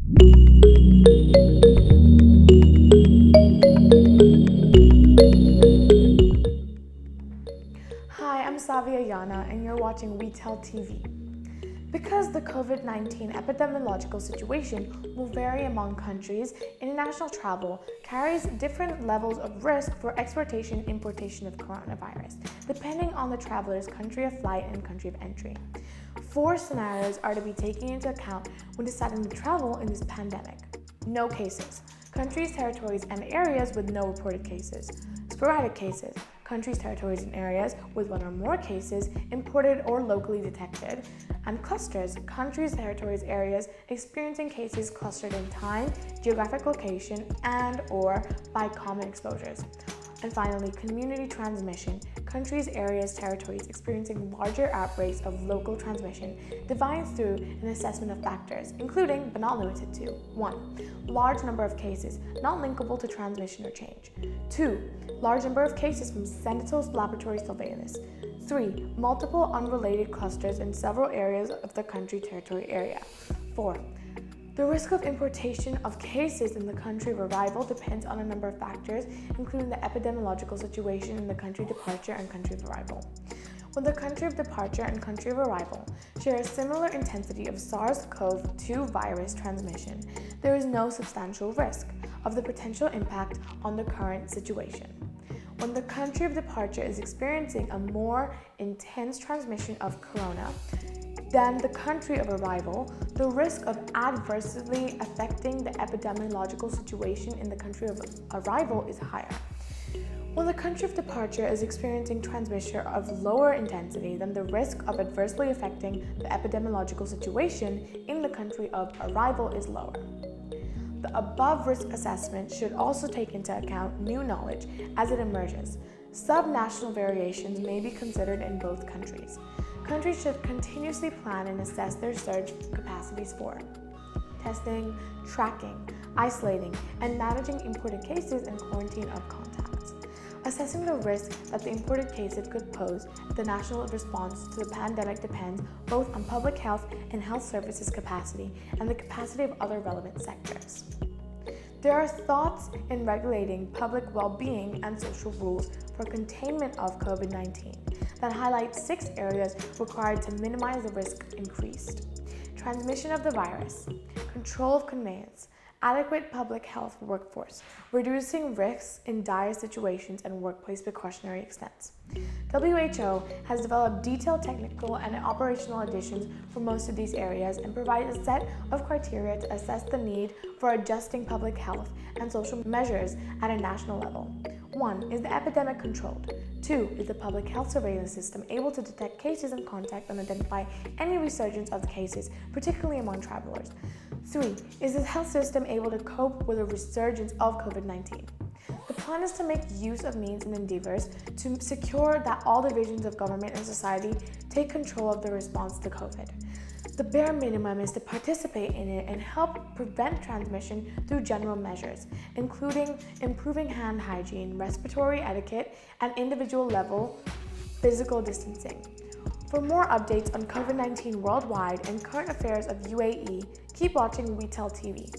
Hi, I'm Savia Yana, and you're watching We Tell TV. Because the COVID-19 epidemiological situation will vary among countries, international travel carries different levels of risk for exportation and importation of coronavirus, depending on the traveler's country of flight and country of entry. 4 scenarios are to be taken into account when deciding to travel in this pandemic. No cases. Countries, territories, and areas with no reported cases. Sporadic cases. Countries, territories, and areas with 1 or more cases imported or locally detected. And clusters. Countries, territories, areas experiencing cases clustered in time, geographic location, and/or by common exposures. And finally, community transmission. Countries, areas, territories experiencing larger outbreaks of local transmission, defined through an assessment of factors, including but not limited to 1. Large number of cases, not linkable to transmission or change. 2. Large number of cases from sentinel laboratory surveillance. 3. Multiple unrelated clusters in several areas of the country, territory, area. 4. The risk of importation of cases in the country of arrival depends on a number of factors, including the epidemiological situation in the country of departure and country of arrival. When the country of departure and country of arrival share a similar intensity of SARS-CoV-2 virus transmission, there is no substantial risk of the potential impact on the current situation. When the country of departure is experiencing a more intense transmission of corona than the country of arrival, the risk of adversely affecting the epidemiological situation in the country of arrival is higher. When the country of departure is experiencing transmission of lower intensity, then the risk of adversely affecting the epidemiological situation in the country of arrival is lower. The above risk assessment should also take into account new knowledge as it emerges. Subnational variations may be considered in both countries. Countries should continuously plan and assess their surge capacities for testing, tracking, isolating, and managing imported cases and quarantine of contacts. Assessing the risk that the imported cases could pose, the national response to the pandemic depends both on public health and health services capacity and the capacity of other relevant sectors. There are thoughts in regulating public well-being and social rules for containment of COVID-19 that highlight 6 areas required to minimize the risk increased. Transmission of the virus, control of conveyance, adequate public health workforce, reducing risks in dire situations and workplace precautionary extents. WHO has developed detailed technical and operational additions for most of these areas and provides a set of criteria to assess the need for adjusting public health and social measures at a national level. 1. Is the epidemic controlled? 2. Is the public health surveillance system able to detect cases and contact and identify any resurgence of the cases, particularly among travelers? 3. Is the health system able to cope with a resurgence of COVID-19? The plan is to make use of means and endeavors to secure that all divisions of government and society take control of the response to COVID. The bare minimum is to participate in it and help prevent transmission through general measures, including improving hand hygiene, respiratory etiquette, and individual level physical distancing. For more updates on COVID-19 worldwide and current affairs of UAE, keep watching We Tell TV.